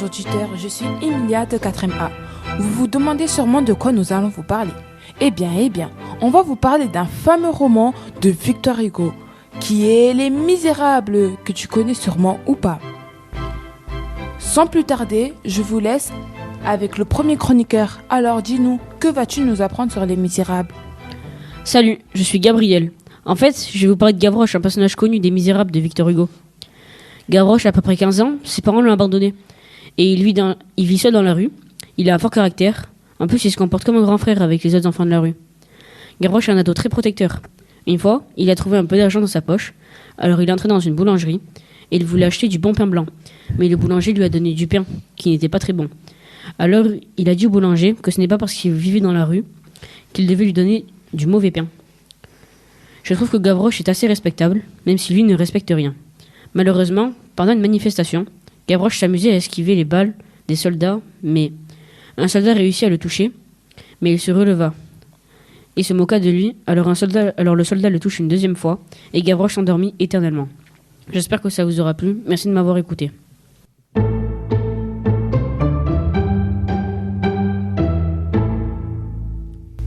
auditeurs, je suis Emilia de 4e A. Vous vous demandez sûrement de quoi nous allons vous parler. Eh bien, on va vous parler d'un fameux roman de Victor Hugo, qui est Les Misérables, que tu connais sûrement ou pas. Sans plus tarder, je vous laisse avec le premier chroniqueur. Alors dis-nous, que vas-tu nous apprendre sur Les Misérables ? Salut, je suis Gabriel. En fait, je vais vous parler de Gavroche, un personnage connu des Misérables de Victor Hugo. Gavroche a à peu près 15 ans, ses parents l'ont abandonné. Et il vit seul dans la rue. Il a un fort caractère. En plus, il se comporte comme un grand frère avec les autres enfants de la rue. Gavroche est un ado très protecteur. Une fois, il a trouvé un peu d'argent dans sa poche. Alors il est entré dans une boulangerie et il voulait acheter du bon pain blanc. Mais le boulanger lui a donné du pain qui n'était pas très bon. Alors il a dit au boulanger que ce n'est pas parce qu'il vivait dans la rue qu'il devait lui donner du mauvais pain. Je trouve que Gavroche est assez respectable, même si lui ne respecte rien. Malheureusement, pendant une manifestation, Gavroche s'amusait à esquiver les balles des soldats, mais un soldat réussit à le toucher, mais il se releva. Il se moqua de lui, alors le soldat le touche une deuxième fois, et Gavroche s'endormit éternellement. J'espère que ça vous aura plu, merci de m'avoir écouté.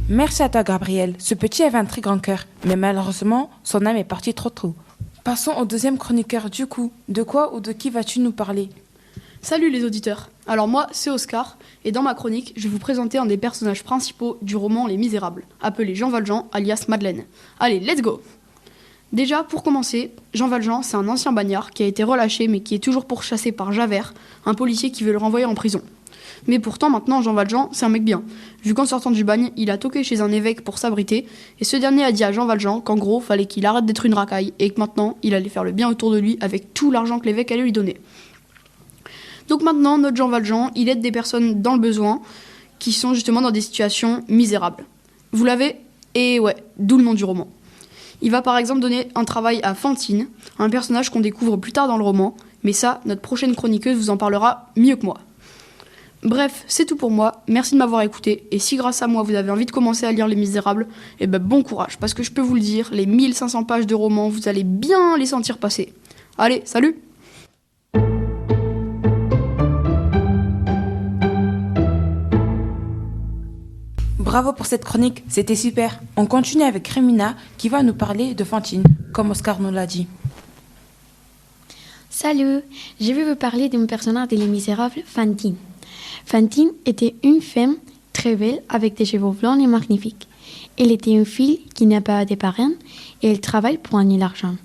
Merci à toi Gabriel, ce petit avait un très grand cœur, mais malheureusement, son âme est partie trop tôt. Passons au deuxième chroniqueur du coup. De quoi ou de qui vas-tu nous parler ? Salut les auditeurs. Alors moi, c'est Oscar, et dans ma chronique, je vais vous présenter un des personnages principaux du roman Les Misérables, appelé Jean Valjean, alias Madeleine. Allez, let's go ! Déjà, pour commencer, Jean Valjean, c'est un ancien bagnard qui a été relâché, mais qui est toujours pourchassé par Javert, un policier qui veut le renvoyer en prison. Mais pourtant, maintenant, Jean Valjean, c'est un mec bien. Vu qu'en sortant du bagne, il a toqué chez un évêque pour s'abriter, et ce dernier a dit à Jean Valjean qu'en gros, fallait qu'il arrête d'être une racaille, et que maintenant, il allait faire le bien autour de lui avec tout l'argent que l'évêque allait lui donner. Donc maintenant, notre Jean Valjean, il aide des personnes dans le besoin, qui sont justement dans des situations misérables. Vous l'avez ? Et ouais, d'où le nom du roman. Il va par exemple donner un travail à Fantine, un personnage qu'on découvre plus tard dans le roman, mais ça, notre prochaine chroniqueuse vous en parlera mieux que moi. Bref, c'est tout pour moi, merci de m'avoir écouté, et si grâce à moi vous avez envie de commencer à lire Les Misérables, eh ben bon courage, parce que je peux vous le dire, les 1500 pages de roman, vous allez bien les sentir passer. Allez, salut! Bravo pour cette chronique, c'était super. On continue avec Rémina qui va nous parler de Fantine, comme Oscar nous l'a dit. Salut, je vais vous parler d'un personnage de Les Misérables, Fantine. Fantine était une femme très belle avec des cheveux blancs et magnifiques. Elle était une fille qui n'a pas de parents et elle travaille pour gagner l'argent.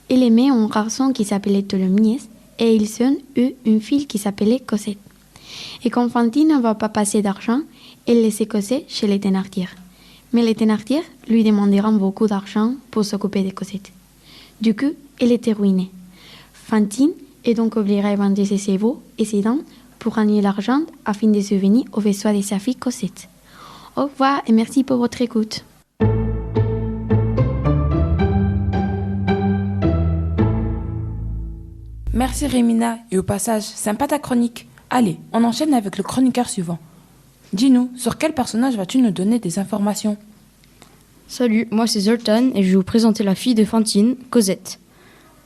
Elle aimait un garçon qui s'appelait Tholomyès et ils ont eu une fille qui s'appelait Cosette. Et quand Fantine n'avait pas assez d'argent, elle laissait Cosette chez les Thénardier. Mais les Thénardier lui demanderont beaucoup d'argent pour s'occuper de Cosette. Du coup, elle était ruinée. Fantine est donc obligée à vendre ses chevaux et ses dents pour gagner l'argent afin de subvenir aux besoins de sa fille Cosette. Au revoir et merci pour votre écoute. Merci Rémina, et au passage, sympa ta chronique. Allez, on enchaîne avec le chroniqueur suivant. Dis-nous, sur quel personnage vas-tu nous donner des informations ? Salut, moi c'est Zoltan et je vais vous présenter la fille de Fantine, Cosette.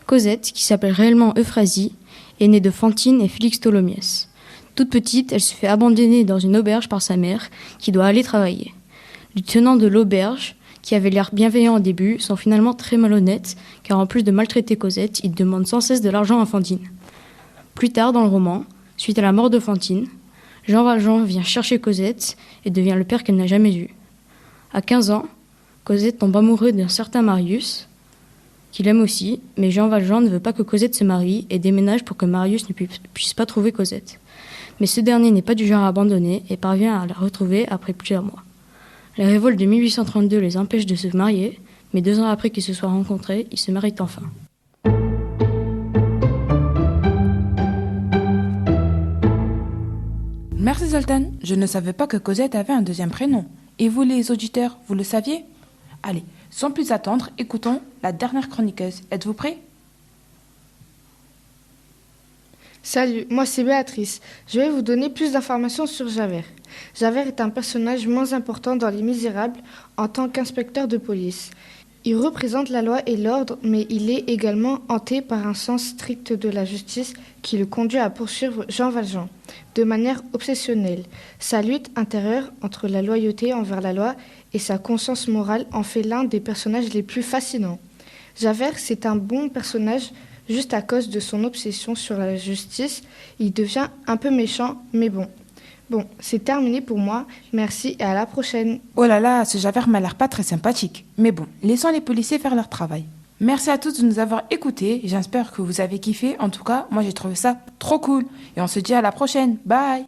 Cosette, qui s'appelle réellement Euphrasie, est née de Fantine et Félix Tholomyès. Toute petite, elle se fait abandonner dans une auberge par sa mère, qui doit aller travailler. Les tenants de l'auberge, qui avaient l'air bienveillants au début, sont finalement très malhonnêtes, car en plus de maltraiter Cosette, ils demandent sans cesse de l'argent à Fantine. Plus tard dans le roman, suite à la mort de Fantine, Jean Valjean vient chercher Cosette et devient le père qu'elle n'a jamais eu. À 15 ans, Cosette tombe amoureuse d'un certain Marius, qu'il aime aussi, mais Jean Valjean ne veut pas que Cosette se marie et déménage pour que Marius ne puisse pas trouver Cosette. Mais ce dernier n'est pas du genre à abandonner et parvient à la retrouver après plusieurs mois. La révolte de 1832 les empêche de se marier, mais 2 ans après qu'ils se soient rencontrés, ils se marient enfin. Merci Zoltan, je ne savais pas que Cosette avait un deuxième prénom. Et vous les auditeurs, vous le saviez ? Allez, sans plus attendre, écoutons la dernière chroniqueuse. Êtes-vous prêts ? Salut, moi c'est Béatrice. Je vais vous donner plus d'informations sur Javert. Javert est un personnage moins important dans Les Misérables en tant qu'inspecteur de police. Il représente la loi et l'ordre, mais il est également hanté par un sens strict de la justice qui le conduit à poursuivre Jean Valjean, de manière obsessionnelle. Sa lutte intérieure entre la loyauté envers la loi et sa conscience morale en fait l'un des personnages les plus fascinants. Javert, c'est un bon personnage juste à cause de son obsession sur la justice. Il devient un peu méchant, mais bon. Bon, c'est terminé pour moi. Merci et à la prochaine. Oh là là, ce Javert m'a l'air pas très sympathique. Mais bon, laissons les policiers faire leur travail. Merci à tous de nous avoir écoutés. J'espère que vous avez kiffé. En tout cas, moi j'ai trouvé ça trop cool. Et on se dit à la prochaine. Bye!